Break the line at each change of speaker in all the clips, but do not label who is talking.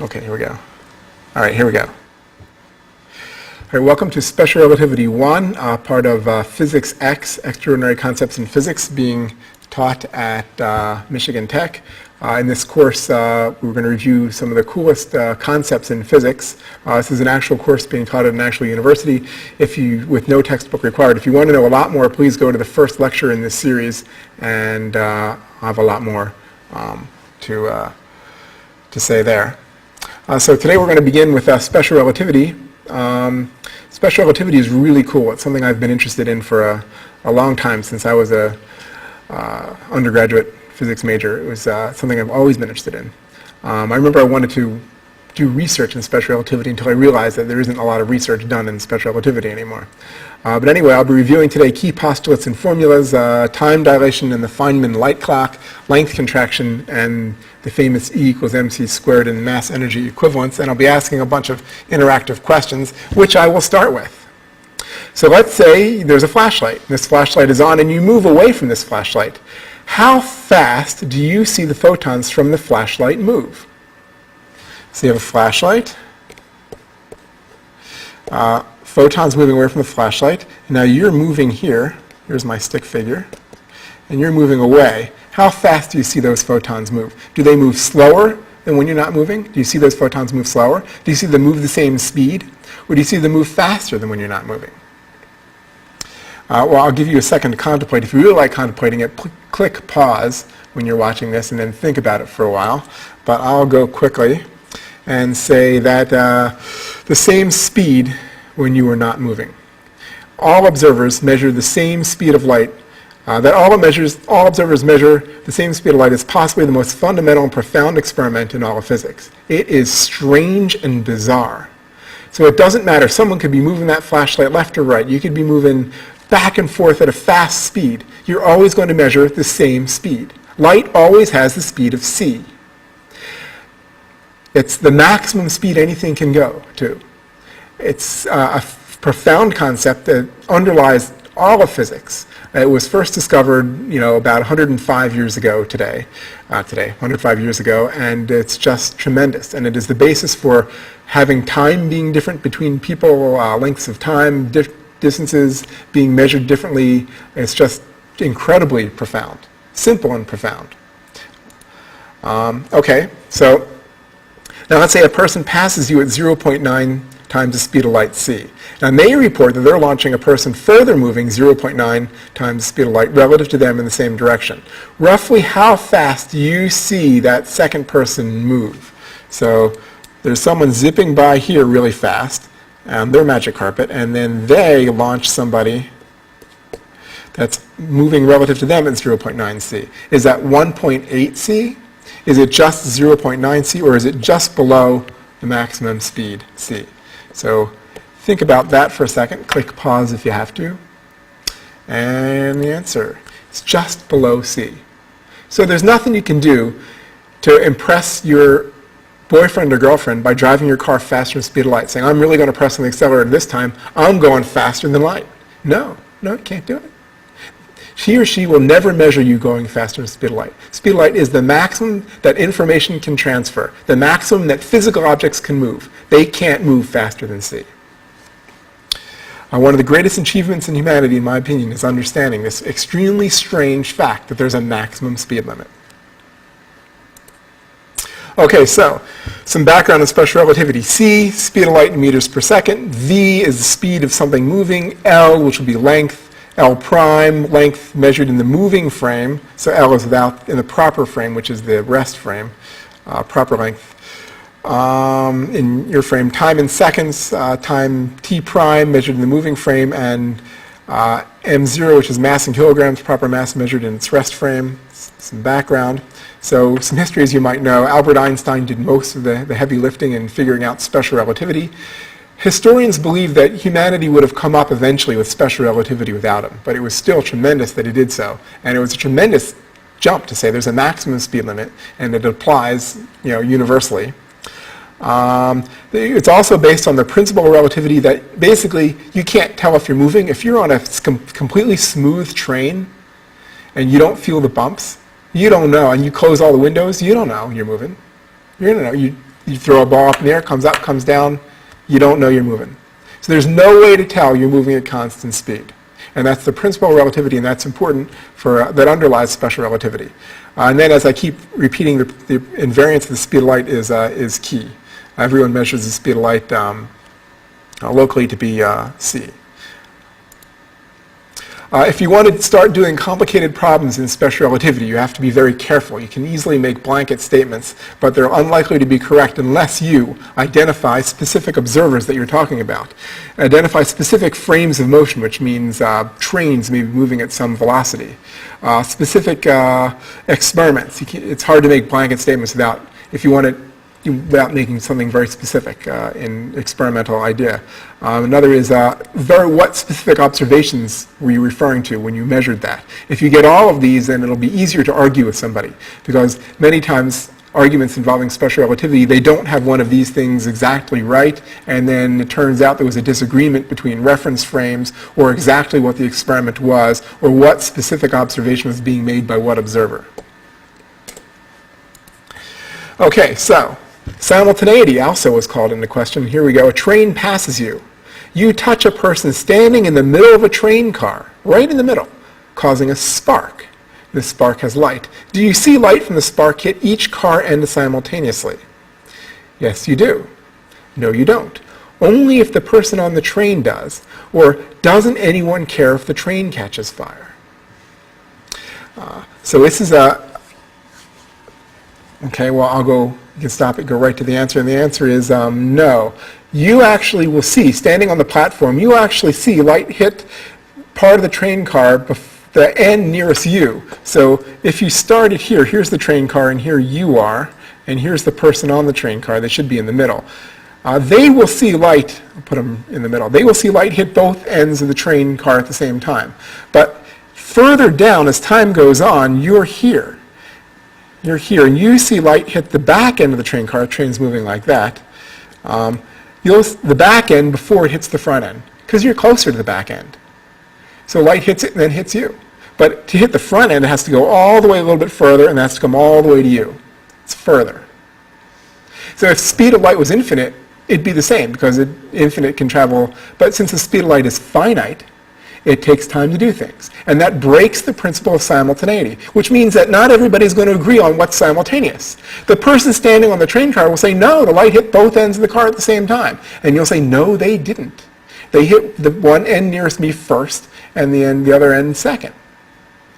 Okay, here we go. All right, here we go. All right, welcome to Special Relativity 1, part of Physics X, Extraordinary Concepts in Physics, being taught at Michigan Tech. In this course, we're going to review some of the coolest concepts in physics. This is an actual course being taught at an actual university with no textbook required. If you want to know a lot more, please go to the first lecture in this series, and I'll have a lot more to say there. So today we're going to begin with special relativity. Special relativity is really cool. It's something I've been interested in for a long time, since I was a undergraduate physics major. It was something I've always been interested in. I remember I wanted to do research in special relativity until I realized that there isn't a lot of research done in special relativity anymore. But anyway, I'll be reviewing today key postulates and formulas, time dilation and the Feynman light clock, length contraction, and the famous E equals mc squared and mass energy equivalence. And I'll be asking a bunch of interactive questions, which I will start with. So let's say there's a flashlight. This flashlight is on and you move away from this flashlight. How fast do you see the photons from the flashlight move? So you have a flashlight, photons moving away from the flashlight. Now you're moving here. Here's my stick figure. And you're moving away. How fast do you see those photons move? Do they move slower than when you're not moving? Do you see those photons move slower? Do you see them move the same speed? Or do you see them move faster than when you're not moving? Well, I'll give you a second to contemplate. If you really like contemplating it, click pause when you're watching this and then think about it for a while. But I'll go quickly and say that the same speed when you were not moving. All observers measure the same speed of light. All observers measure the same speed of light is possibly the most fundamental and profound experiment in all of physics. It is strange and bizarre. So it doesn't matter. Someone could be moving that flashlight left or right. You could be moving back and forth at a fast speed. You're always going to measure the same speed. Light always has the speed of c. It's the maximum speed anything can go to. It's a profound concept that underlies all of physics. It was first discovered, about 105 years ago today, 105 years ago, and it's just tremendous. And it is the basis for having time being different between people, lengths of time, distances being measured differently. It's just incredibly profound, simple and profound. Okay, so now let's say a person passes you at 0.9 times the speed of light c. Now they report that they're launching a person further moving 0.9 times the speed of light relative to them in the same direction. Roughly how fast do you see that second person move? So there's someone zipping by here really fast on their magic carpet, and then they launch somebody that's moving relative to them at 0.9 c. Is that 1.8 c? Is it just 0.9 c, or is it just below the maximum speed c? So think about that for a second. Click pause if you have to. And the answer is just below c. So there's nothing you can do to impress your boyfriend or girlfriend by driving your car faster than the speed of light, saying, I'm really going to press on the accelerator this time. I'm going faster than light. No, you can't do it. He or she will never measure you going faster than the speed of light. Speed of light is the maximum that information can transfer, the maximum that physical objects can move. They can't move faster than c. One of the greatest achievements in humanity, in my opinion, is understanding this extremely strange fact that there's a maximum speed limit. Okay, so some background on special relativity. C, speed of light in meters per second. V is the speed of something moving. L, which will be length. L prime, length measured in the moving frame. So L is in the proper frame, which is the rest frame, proper length. In your frame, time in seconds, time t prime measured in the moving frame, and m0, which is mass in kilograms, proper mass measured in its rest frame. Some background. So some history, as you might know, Albert Einstein did most of the heavy lifting in figuring out special relativity. Historians believe that humanity would have come up eventually with special relativity without him, but it was still tremendous that he did so. And it was a tremendous jump to say there's a maximum speed limit, and it applies, universally. It's also based on the principle of relativity that basically you can't tell if you're moving. If you're on a completely smooth train and you don't feel the bumps, you don't know, and you close all the windows, you don't know you're moving. You don't know. You throw a ball up in the air, comes up, comes down, you don't know you're moving. So there's no way to tell you're moving at constant speed. And that's the principle of relativity, and that's important that underlies special relativity. And then as I keep repeating, the invariance of the speed of light is key. Everyone measures the speed of light locally to be c. If you want to start doing complicated problems in special relativity, you have to be very careful. You can easily make blanket statements, but they're unlikely to be correct unless you identify specific observers that you're talking about. Identify specific frames of motion, which means trains may be moving at some velocity. Specific experiments. It's hard to make blanket statements without making something very specific in experimental idea. Another is what specific observations were you referring to when you measured that? If you get all of these, then it'll be easier to argue with somebody, because many times arguments involving special relativity, they don't have one of these things exactly right, and then it turns out there was a disagreement between reference frames or exactly what the experiment was or what specific observation was being made by what observer. Okay, so simultaneity also was called into question. Here we go. A train passes you. You touch a person standing in the middle of a train car, right in the middle, causing a spark. This spark has light. Do you see light from the spark hit each car end simultaneously? Yes, you do. No, you don't. Only if the person on the train does. Or doesn't anyone care if the train catches fire? So this is okay, well, you can stop it, go right to the answer, and the answer is no. You actually will see, standing on the platform, you actually see light hit part of the train car, the end nearest you. So if you started here, here's the train car, and here you are, and here's the person on the train car. They should be in the middle. They will see light, I'll put them in the middle, they will see light hit both ends of the train car at the same time. But further down, as time goes on, you're here. You're here, and you see light hit the back end of the train car. The train's moving like that. The back end before it hits the front end, because you're closer to the back end. So light hits it and then hits you. But to hit the front end, it has to go all the way a little bit further, and that's to come all the way to you. It's further. So if the speed of light was infinite, it'd be the same, because infinite can travel. But since the speed of light is finite, it takes time to do things. And that breaks the principle of simultaneity, which means that not everybody's going to agree on what's simultaneous. The person standing on the train car will say, no, the light hit both ends of the car at the same time. And you'll say, no, they didn't. They hit the one end nearest me first and the other end second.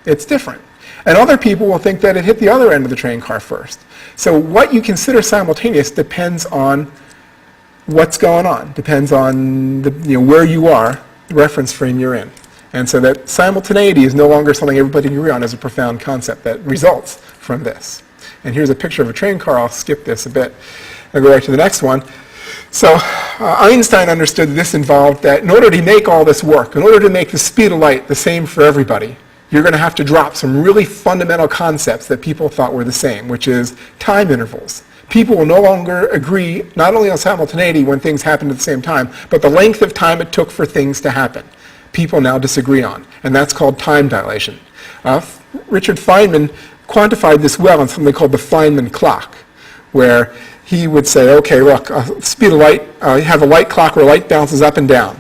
It's different. And other people will think that it hit the other end of the train car first. So what you consider simultaneous depends on what's going on, depends on where you are, the reference frame you're in. And so that simultaneity is no longer something everybody can agree on as a profound concept that results from this. And here's a picture of a train car. I'll skip this a bit and go right to the next one. So Einstein understood this involved that in order to make all this work, in order to make the speed of light the same for everybody, you're going to have to drop some really fundamental concepts that people thought were the same, which is time intervals. People will no longer agree not only on simultaneity when things happen at the same time, but the length of time it took for things to happen. People now disagree on, and that's called time dilation. Richard Feynman quantified this well in something called the Feynman clock, where he would say, okay, look, speed of light, you have a light clock where light bounces up and down,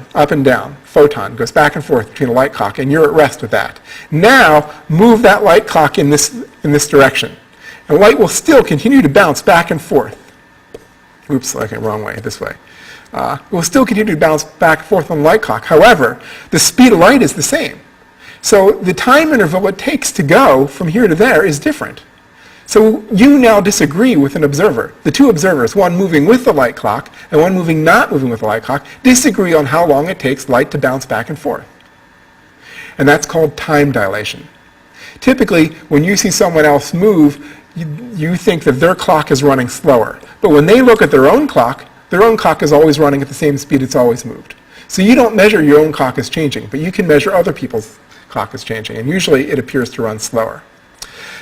photon goes back and forth between a light clock, and you're at rest with that. Now, move that light clock in this direction. And light will still continue to bounce back and forth. Oops, okay, wrong way, this way. It will still continue to bounce back and forth on the light clock. However, the speed of light is the same. So the time interval it takes to go from here to there is different. So you now disagree with an observer. The two observers, one moving with the light clock and one not moving with the light clock, disagree on how long it takes light to bounce back and forth. And that's called time dilation. Typically, when you see someone else move, you think that their clock is running slower. But when they look at their own clock is always running at the same speed it's always moved. So you don't measure your own clock as changing, but you can measure other people's clock as changing, and usually it appears to run slower.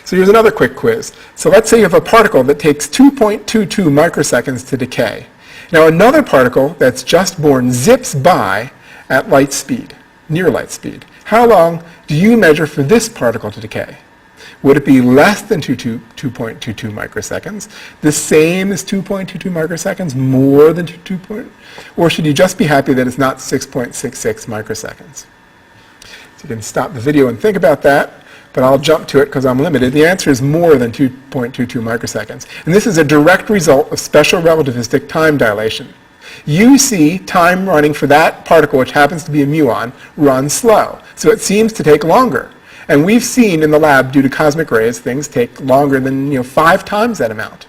So here's another quick quiz. So let's say you have a particle that takes 2.22 microseconds to decay. Now another particle that's just born zips by at light speed, near light speed. How long do you measure for this particle to decay? Would it be less than 2.22 microseconds, the same as 2.22 microseconds, more than 2. Or should you just be happy that it's not 6.66 microseconds? So you can stop the video and think about that, but I'll jump to it because I'm limited. The answer is more than 2.22 microseconds. And this is a direct result of special relativistic time dilation. You see time running for that particle, which happens to be a muon, run slow. So it seems to take longer. And we've seen in the lab, due to cosmic rays, things take longer than 5 times that amount.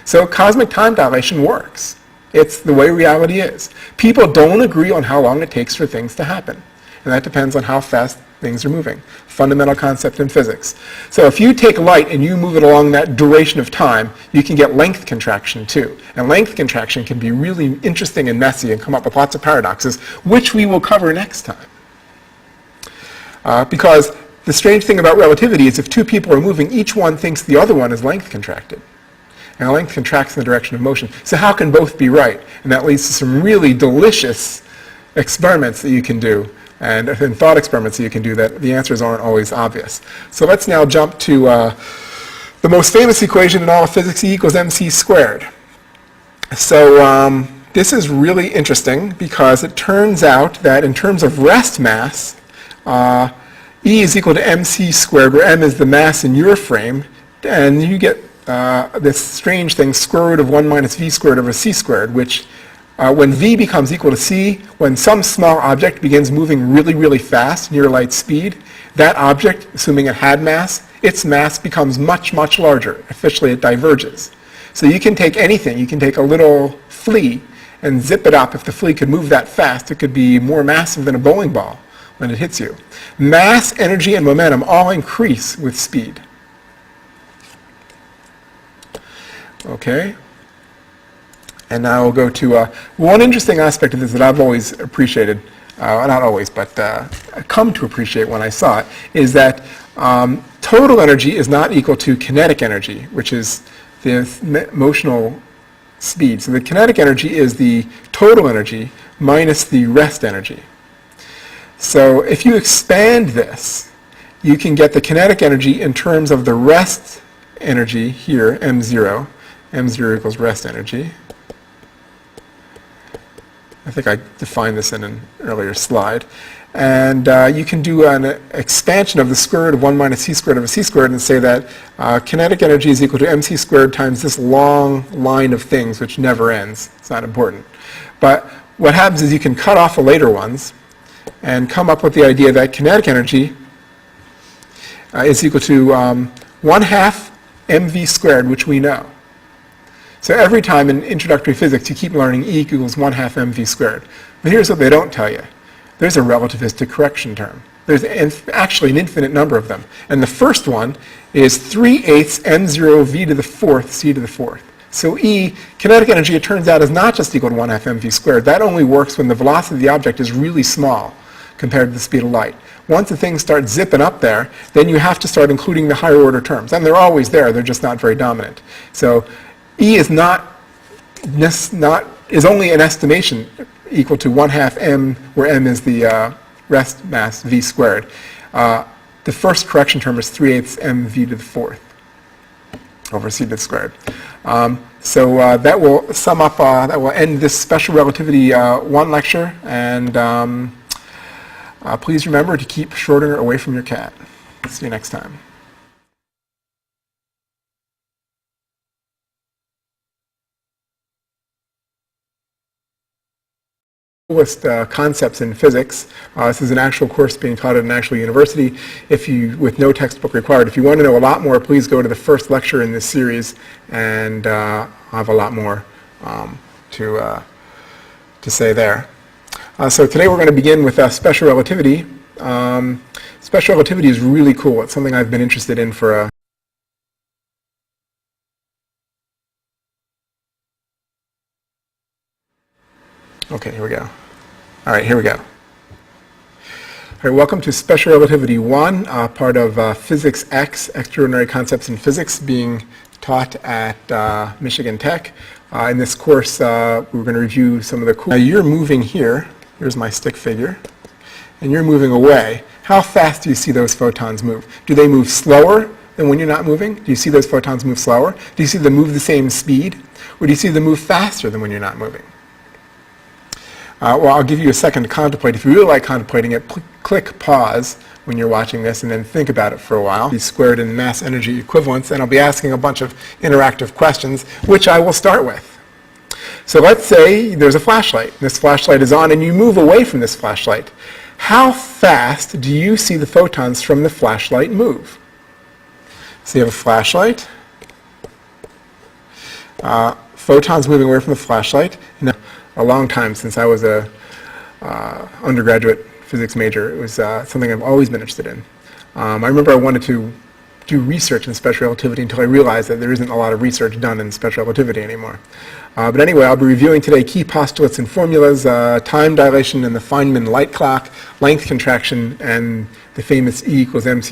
So cosmic time dilation works. It's the way reality is. People don't agree on how long it takes for things to happen. And that depends on how fast things are moving. Fundamental concept in physics. So if you take light and you move it along that duration of time, you can get length contraction too. And length contraction can be really interesting and messy and come up with lots of paradoxes, which we will cover next time. Because the strange thing about relativity is if two people are moving, each one thinks the other one is length contracted. And length contracts in the direction of motion. So how can both be right? And that leads to some really delicious experiments that you can do, and thought experiments that you can do that the answers aren't always obvious. So let's now jump to the most famous equation in all of physics, E equals mc squared. So this is really interesting because it turns out that in terms of rest mass, E is equal to mc squared, where m is the mass in your frame, and you get this strange thing, square root of 1 minus v squared over c squared, which when v becomes equal to c, when some small object begins moving really, really fast near light speed, that object, assuming it had mass, its mass becomes much, much larger. Officially, it diverges. So you can take anything. You can take a little flea and zip it up. If the flea could move that fast, it could be more massive than a bowling ball when it hits you. Mass, energy, and momentum all increase with speed. Okay. And now we'll go to one interesting aspect of this that I've always appreciated, not always, but come to appreciate when I saw it, is that total energy is not equal to kinetic energy, which is the motional speed. So the kinetic energy is the total energy minus the rest energy. So if you expand this, you can get the kinetic energy in terms of the rest energy here, m0. m0 equals rest energy. I think I defined this in an earlier slide. And you can do an expansion of the square root of 1 minus c squared over c squared and say that kinetic energy is equal to mc squared times this long line of things, which never ends. It's not important. But what happens is you can cut off the later ones and come up with the idea that kinetic energy is equal to 1/2 mv squared, which we know. So every time in introductory physics you keep learning E equals 1/2 mv squared. But here's what they don't tell you. There's a relativistic correction term. There's actually an infinite number of them. And the first one is 3/8 m0 v to the fourth c to the fourth. So E, kinetic energy, it turns out, is not just equal to 1/2 mv squared. That only works when the velocity of the object is really small compared to the speed of light. Once the things start zipping up there, then you have to start including the higher order terms. And they're always there. They're just not very dominant. So E is is only an estimation equal to 1/2 m, where m is the rest mass v squared. The first correction term is 3/8 m v to the fourth over c to the squared. So that will sum up, that will end this special relativity 1 lecture. And please remember to keep Schrodinger away from your cat. See you next time. Concepts in physics. This is an actual course being taught at an actual university. With no textbook required. If you want to know a lot more, please go to the first lecture in this series, and I'll have a lot more to say there. So today we're going to begin with special relativity. Special relativity is really cool. It's something I've been interested in for a Okay, here we go. All right, here we go. All right, welcome to Special Relativity 1, part of Physics X, Extraordinary Concepts in Physics, being taught at Michigan Tech. In this course, we're going to review some of the cool... Now, you're moving here. Here's my stick figure. And you're moving away. How fast do you see those photons move? Do they move slower than when you're not moving? Do you see those photons move slower? Do you see them move the same speed? Or do you see them move faster than when you're not moving? Well, I'll give you a second to contemplate. If you really like contemplating it, click pause when you're watching this and then think about it for a while. These squared and mass energy equivalents, and I'll be asking a bunch of interactive questions, which I will start with. So let's say there's a flashlight. This flashlight is on and you move away from this flashlight. How fast do you see the photons from the flashlight move? So you have a flashlight, photons moving away from the flashlight. And a long time since I was a undergraduate physics major. It was something I've always been interested in. I remember I wanted to do research in special relativity until I realized that there isn't a lot of research done in special relativity anymore. But anyway, I'll be reviewing today key postulates and formulas, time dilation and the Feynman light clock, length contraction, and the famous E equals mc